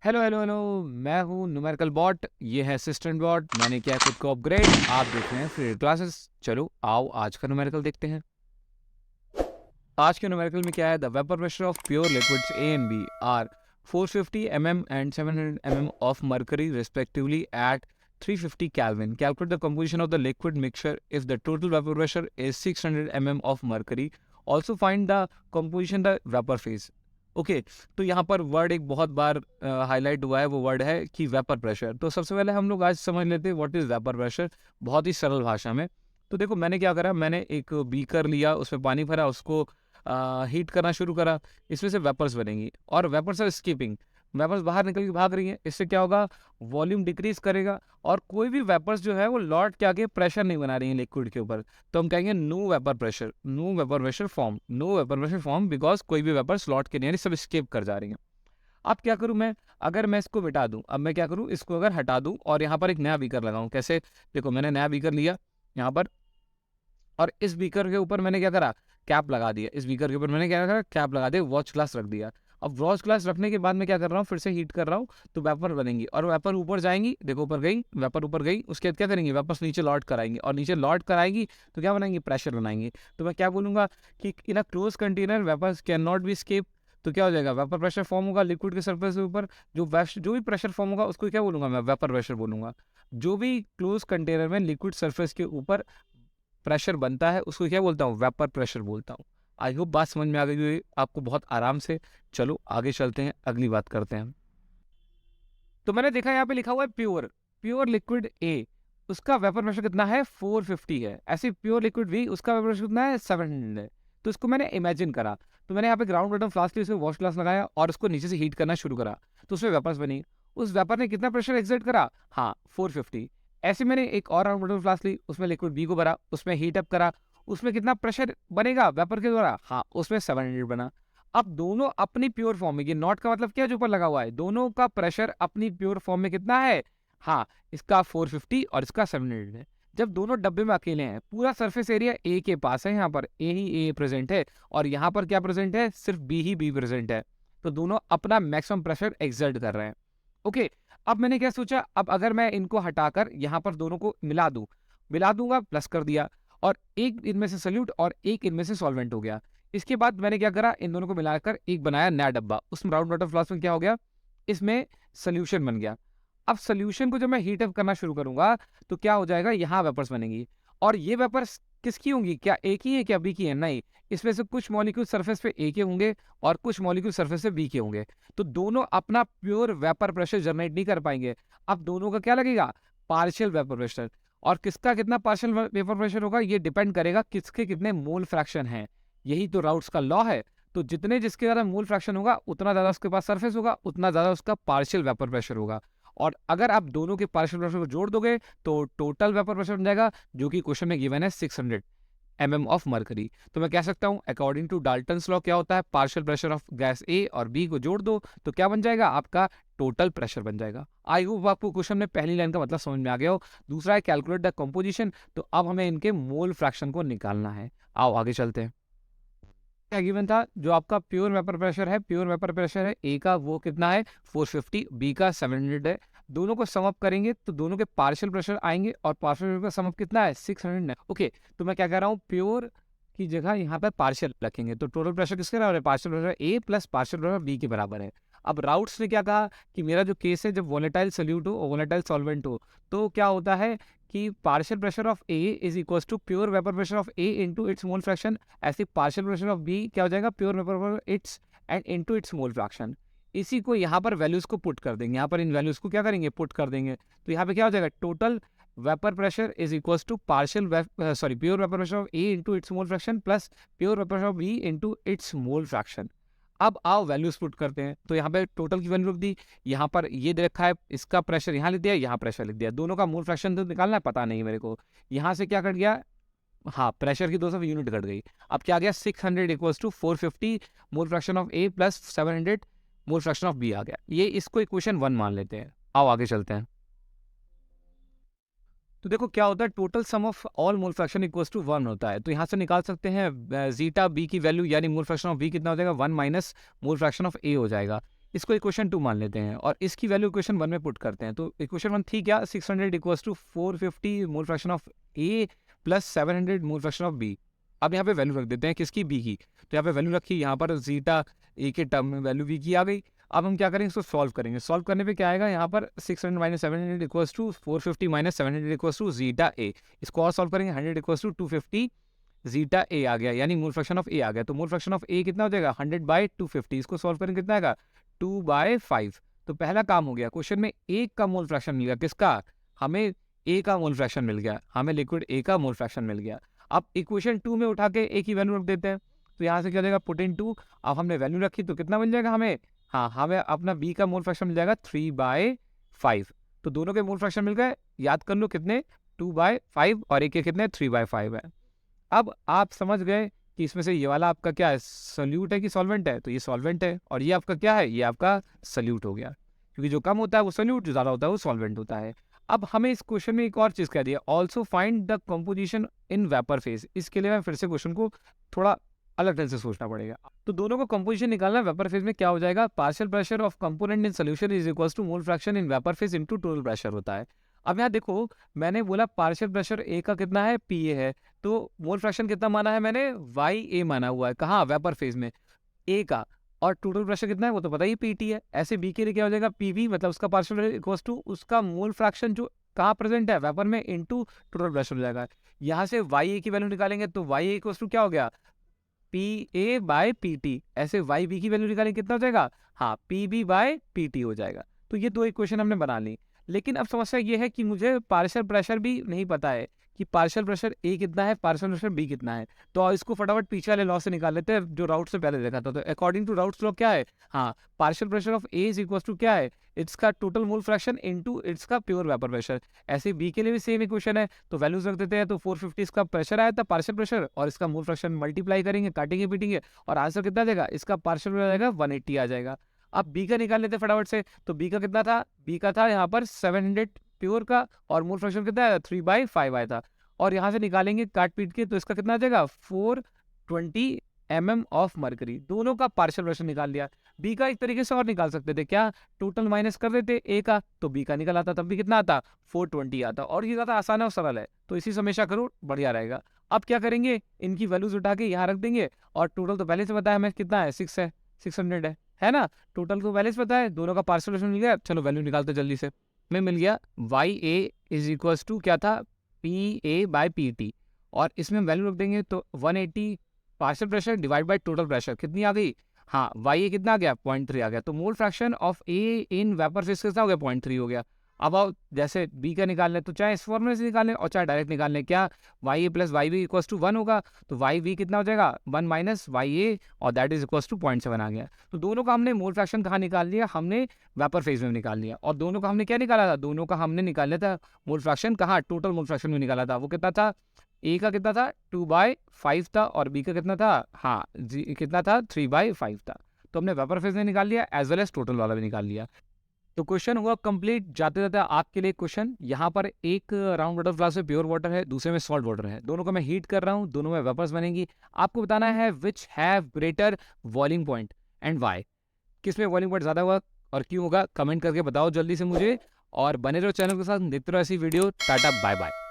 Hello hello hello. मैं हूँ numerical bot, ये है असिस्टेंट बॉट। मैंने किया है खुद को अपग्रेड। आप देख रहे हैं फ्री क्लासेस। चलो आओ आज का न्यूमेरिकल देखते हैं। आज के न्यूमेरिकल में क्या है? The vapour pressure of pure liquids A and B are 450 mm and 700 mm of mercury respectively at 350 Kelvin. Calculate the composition of the liquid mixture if the total vapor pressure is 600 mm of mercury. Also find the composition the vapor phase. Okay तो यहाँ पर word एक बहुत बार highlight हुआ है, वो word है कि वेपर प्रेशर। तो सबसे पहले हम लोग आज समझ लेते हैं व्हाट इज वेपर प्रेशर, बहुत ही सरल भाषा में। तो देखो मैंने क्या करा, मैंने एक बीकर लिया, उसमें पानी भरा, उसको हीट करना शुरू करा। इसमें से वेपर्स बनेंगी और वेपर्स आर स्कीपिंग, वेपर्स बाहर निकल के भाग रही हैं। इससे क्या होगा? वॉल्यूम डिक्रीज करेगा और कोई भी वेपर्स जो है वो लौट के आगे प्रेशर नहीं बना रही है लिक्विड के ऊपर। तो हम कहेंगे no vapour pressure, no vapour pressure form, no vapour pressure form because कोई भी वेपर्स लौट के नहीं आ रही, सब स्केप कर जा रही हैं। अब क्या करूं मैं? अगर मैं इसको मिटा दूं, अब मैं क्या करूं, इसको अगर हटा दूं और यहाँ पर एक नया बीकर लगाऊं। कैसे? देखो मैंने नया बीकर लिया यहाँ पर, और इस बीकर के ऊपर मैंने क्या करा? कैप लगा दिया। इस बीकर के ऊपर मैंने क्या करा? कैप लगा दिया, वॉच ग्लास रख दिया। अब वॉच ग्लास रखने के बाद मैं क्या कर रहा हूँ? फिर से हीट कर रहा हूँ, तो वेपर बनेंगी और वेपर ऊपर जाएंगी। देखो ऊपर गई, वेपर ऊपर गई, उसके बाद क्या करेंगी? वेपर्स नीचे लौट कर आएंगी और नीचे लौट कर आएंगी तो क्या बनाएंगी? प्रेशर बनाएंगी। तो मैं क्या बोलूंगा कि in a close container vapours can not be escape. तो क्या हो जाएगा? वेपर प्रेशर फॉर्म होगा लिक्विड के सरफेस के ऊपर। जो भी प्रेशर फॉर्म होगा उसको क्या बोलूंगा मैं? वेपर प्रेशर बोलूंगा। जो भी क्लोज कंटेनर में लिक्विड सरफेस के ऊपर प्रेशर बनता है उसको क्या बोलता हूँ? वेपर प्रेशर बोलता हूँ। आई होप बात समझ में आ गई होगी आपको बहुत आराम से। चलो आगे चलते हैं, अगली बात करते हैं। तो मैंने देखा यहाँ पे लिखा हुआ है प्योर, प्योर लिक्विड ए, उसका वेपर प्रेशर कितना है? 450 है। ऐसे प्योर लिक्विड बी, उसका वेपर प्रेशर कितना है? 700 है। तो इसको मैंने इमेजिन करा, तो मैंने यहाँ पे ग्राउंड बॉटम फ्लास्क ली, उसमें वॉश ग्लास लगाया और उसको नीचे से हीट करना शुरू करा। तो उसमें वेपर्स बनी। उस वेपर ने कितना प्रेशर एक्सर्ट करा? हाँ 450। ऐसे मैंने एक और राउंड बॉटम फ्लास्क ली, उसमें लिक्विड बी को भरा, उसमें हीट अप करा। उसमें कितना प्रेशर बनेगा वेपर के द्वारा? हाँ उसमें 700 बना। अब दोनों अपनी प्योर फॉर्म में, ये नॉट का मतलब क्या है जो ऊपर लगा हुआ है, दोनों का प्रेशर अपनी प्योर फॉर्म में कितना है? हाँ इसका 450 और इसका 700 है। जब दोनों डब्बे में अकेले हैं, पूरा सरफेस एरिया ए के पास है, यहाँ पर ए ही ए प्रेजेंट है और यहाँ पर क्या प्रेजेंट है? सिर्फ बी ही बी प्रेजेंट है। तो दोनों अपना मैक्सिमम प्रेशर एक्सर्ट कर रहे हैं। ओके, अब मैंने क्या सोचा, अब अगर मैं इनको हटाकर यहाँ पर दोनों को मिला दूं, मिला दूंगा, प्लस कर दिया, और एक इनमें से सल्यूट और एक इनमें से सॉल्वेंट हो गया। इसके बाद मैंने क्या करा? इन दोनों को मिलाकर एक बनाया नया डब्बा। उस राउंड वाटर फ्लास्क में क्या हो गया? इसमें सोल्यूशन बन गया। अब सोल्यूशन को जब मैं हीट अप करना शुरू करूंगा तो क्या हो जाएगा? यहाँ वेपर्स बनेंगी और ये वेपर्स किसकी होंगी? क्या ए की है, क्या बी की है? नहीं, इसमें से कुछ मॉलिक्यूल सरफेस पे ए के होंगे और कुछ मॉलिक्यूल सरफेस पे बी के होंगे। तो दोनों अपना प्योर वेपर प्रेशर जनरेट नहीं कर पाएंगे। अब दोनों का क्या लगेगा? Partial vapour pressure. और किसका कितना पार्शियल वेपर प्रेशर होगा? ये डिपेंड करेगा किसके कितने मोल फ्रैक्शन है। यही तो राउट्स का लॉ है। तो जितने जिसके ज़्यादा मोल फ्रैक्शन होगा उतना ज़्यादा उसके पास सरफेस होगा, उतना ज़्यादा उसका पार्शियल वेपर प्रेशर होगा। और अगर आप दोनों के पार्शियल प्रेशर को जोड़ दोगे तो टोटल वेपर प्रेशर बन जाएगा, जो कि क्वेश्चन में गिवन है 600 mm ऑफ मरकरी। तो मैं कह सकता हूं अकॉर्डिंग टू डाल्टन्स लॉ क्या होता है? पार्शियल प्रेशर ऑफ गैस ए और बी को जोड़ दो तो क्या बन जाएगा? आपका टोटल प्रेशर बन जाएगा। आई होप आपको क्वेश्चन में पहली लाइन का मतलब समझ में आ गया हो। दूसरा है कैलकुलेट द कंपोजिशन। तो अब हमें इनके मोल फ्रैक्शन को निकालना है। आओ आगे चलते हैं। क्या गिवन था? जो आपका प्योर वेपर प्रेशर है, प्योर वेपर प्रेशर है ए का, वो कितना है? 450, बी का 700 है। दोनों को सम अप करेंगे तो दोनों के पार्शियल प्रेशर आएंगे और पार्शियल प्रेशर का सम अप कितना है? 600 है। ओके, तो मैं क्या कह रहा हूँ, प्योर की जगह यहाँ पर पार्शियल रखेंगे तो टोटल प्रेशर किसके बराबर है? पार्शियल प्रेशर ए प्लस पार्शियल प्रेशर बी के बराबर है। अब राउट्स ने क्या कहा कि मेरा जो केस है, जब वोलेटाइल सोल्यूट हो, वोलेटाइल सॉल्वेंट हो, तो क्या होता है कि partial pressure of A is equal to pure vapour pressure of A into its mole fraction. ऐसे पार्शियल प्रेशर ऑफ बी क्या हो जाएगा? Pure vapour pressure its and into its mole fraction. इसी को यहाँ पर वैल्यूज को पुट कर देंगे, यहाँ पर इन वैल्यूज को क्या करेंगे? पुट कर देंगे। तो यहाँ पे क्या हो जाएगा? Total vapour pressure is equal to partial sorry pure vapour pressure of A into its mole fraction plus pure vapour pressure of B into its mole fraction. अब आओ वैल्यूज पुट करते हैं। तो यहाँ पे टोटल की वैल्यू रख दी, यहाँ पर ये दे रखा है, इसका प्रेशर यहाँ लिख दिया, यहाँ प्रेशर लिख दिया। दोनों का मोल फ्रैक्शन तो निकालना है, पता नहीं मेरे को। यहाँ से क्या कट गया? हाँ प्रेशर की 200 यूनिट कट गई। अब क्या आ गया? 600 equals to 450 mole fraction of A plus 700 mole fraction of b आ गया। ये इसको इक्वेशन 1 मान लेते हैं। आओ आगे चलते हैं। तो देखो क्या होता है, total sum of all mole fraction equals to 1 होता है। तो यहाँ से निकाल सकते हैं जीटा बी की वैल्यू, यानी मोल फ्रैक्शन ऑफ बी कितना हो जाएगा? 1 माइनस मोल फ्रैक्शन ऑफ ए हो जाएगा। इसको इक्वेशन 2 मान लेते हैं और इसकी वैल्यू इक्वेशन 1 में पुट करते हैं। तो इक्वेशन 1 थी क्या, 600 equals to 450 mole fraction of A plus 700 mole fraction of B. अब यहाँ पे वैल्यू रख देते हैं किसकी, बी की। तो यहाँ पे वैल्यू रखी, यहाँ पर जीटा ए के टर्म में वैल्यू बी की आ गई। अब हम क्या करेंगे, इसको सॉल्व करेंगे। सॉल्व करने पे क्या आएगा, यहाँ पर 600 minus 700 equals to 450 minus 700 equals to zeta a. इसको और सॉल्व करेंगे, 100 इक्वल्स टू 250 जीटा ए आ गया, यानी मोल फ्रैक्शन ऑफ ए आ गया। तो मोल फ्रैक्शन ऑफ ए कितना हो जाएगा, 100/250। इसको सॉल्व करेंगे कितना आएगा, 2/5। तो पहला काम हो गया, क्वेश्चन में एक का मोल फ्रैक्शन मिल गया। किसका, हमें ए का मोल फ्रैक्शन मिल गया, हमें लिक्विड ए का मोल फ्रैक्शन मिल गया। अब इक्वेशन 2 में उठा के ए की वैल्यू रख देते हैं। तो यहाँ से क्या हो जाएगा, पुट इन 2। अब हमने वैल्यू रखी तो कितना मिल जाएगा हमें, हाँ हमें अपना बी का मोल फ्रैक्शन मिल जाएगा 3/5। तो दोनों के मोल फ्रैक्शन मिल गए, याद कर लो कितने, 2/5 और एक के कितने 3/5 है। अब आप समझ गए कि इसमें से ये वाला आपका क्या है, सोल्यूट है कि सॉल्वेंट है। तो ये सॉल्वेंट है और ये आपका क्या है, ये आपका सल्यूट हो गया। क्योंकि जो कम होता है वो सोल्यूट, जो ज़्यादा होता है वो सॉल्वेंट होता है। अब हमें इस क्वेश्चन में एक और चीज़ कह दिया, also find the composition in vapour phase. इसके लिए मैं फिर से क्वेश्चन को थोड़ा अलग ढंग से सोचना पड़ेगा। तो दोनों का कंपोजिशन निकालना, वेपर फेज में क्या हो जाएगा, partial pressure of component in solution is equals to mole fraction in vapour phase into total pressure होता है। अब यहाँ देखो, मैंने बोला पार्शियल प्रेशर ए का कितना है, पी ए है। तो मोल फ्रैक्शन कितना माना है मैंने, वाई ए माना हुआ है, कहाँ, वेपर फेज में ए का। और टोटल प्रेशर कितना है वो तो पता ही, पीटी है। ऐसे बी के लिए क्या हो जाएगा, पीवी मतलब उसका पार्शियल इक्वल्स टू उसका मोल फ्रैक्शन जो कहाँ प्रेजेंट है, वेपर में, इनटू टोटल प्रेशर हो जाएगा। यहाँ से वाई ए की वैल्यू निकालेंगे तो वाई ए इक्वल्स टू क्या हो गया, P A by P T. ऐसे वाई बी की वैल्यू निकालेंगे कितना हो जाएगा, हाँ P B by P T हो जाएगा। तो ये दो इक्वेशन हमने बना ली। लेकिन अब समस्या ये है कि मुझे पार्शियल प्रेशर भी नहीं पता है कि पार्शियल प्रेशर ए कितना है, पार्शियल प्रेशर बी कितना है। तो इसको फटाफट पीछे वाले लॉ से निकाल लेते हैं जो राउट से पहले देखा था। तो अकॉर्डिंग टू राउट्स लॉ क्या है, हाँ partial pressure of A is equal to क्या है, इट्स का total mole fraction into its का प्योर वेपर प्रेशर। ऐसे बी के लिए भी सेम इक्वेशन है। तो वैल्यूज रख देते हैं। तो 450 इसका प्रेशर आया था, पार्शियल प्रेशर, और इसका मोल फ्रैक्शन मल्टीप्लाई करेंगे, काटेंगे पीटेंगे, और आंसर कितना देगा, इसका पार्शियल आ जाएगा 180 आ जाएगा। अब बी का निकाल लेते फटाफट से। तो बी का कितना था, बी का था यहाँ पर 700 प्योर का, और मोल फ्रैक्शन कितना आया, 3/5 आया था। और यहाँ से निकालेंगे काट पीट के, तो इसका कितना आ जाएगा, 420 mm ऑफ मरकरी। दोनों का पार्शियल प्रेशर निकाल लिया। बी का एक तरीके से और निकाल सकते थे, क्या, टोटल माइनस कर देते ए का, तो बी का निकल आता, तब भी कितना आता, 420 आता। और ये ज़्यादा आसान है और सरल है, तो इसी से हमेशा करो, बढ़िया रहेगा। अब क्या करेंगे, इनकी वैल्यूज उठा के यहाँ रख देंगे। और टोटल तो पहले से पता है हमें कितना है, 6 है, 600 है ना। टोटल को पहले से पता है, दोनों का पार्शियल प्रेशर मिल गया। चलो वैल्यू निकालते जल्दी से। हमें मिल गया Y A is equals to क्या था, P A by P T. और इसमें वैल्यू रख देंगे तो 180 partial pressure divide by total pressure कितनी आ गई, हाँ वाई ए कितना आ गया, 0.3 आ गया। तो मोल fraction of A in vapour phase कितना हो गया, 0.3 हो गया। अब आओ जैसे बी का निकाल लें, तो चाहे इस फॉर्मूले से निकाल लें और चाहे डायरेक्ट निकाल लें, क्या Y A plus Y B equals to 1 होगा। तो वाई बी कितना हो जाएगा, 1 माइनस वाई ए, और दैट इज इक्वल्स टू 0.7 आ गया। तो दोनों का हमने मोल फ्रैक्शन कहाँ निकाल लिया, हमने वेपर फेज में निकाल लिया। और दोनों का हमने क्या निकाला था, दोनों का हमने निकाल लिया था मोल फ्रैक्शन कहाँ, टोटल मोल फ्रैक्शन में निकाला था। वो कितना था, ए का कितना था, 2/5 था, और बी का कितना था, हाँ जी कितना था, 3/5 था। तो हमने वेपर फेज में निकाल लिया, एज वेल एज टोटल वाला भी निकाल लिया। तो क्वेश्चन हुआ कंप्लीट। जाते जाते आपके लिए क्वेश्चन, यहाँ पर एक राउंड वाटर फ्लास्क में प्योर वाटर है, दूसरे में सॉल्ट वाटर है। दोनों को मैं हीट कर रहा हूँ, दोनों में वेपर्स बनेंगी। आपको बताना है which have greater boiling point and Y. किस में बॉइलिंग पॉइंट ज़्यादा होगा और क्यों होगा, कमेंट करके बताओ जल्दी से मुझे। और बने रहो चैनल के साथ, देखते रहो ऐसी वीडियो। Tata bye bye.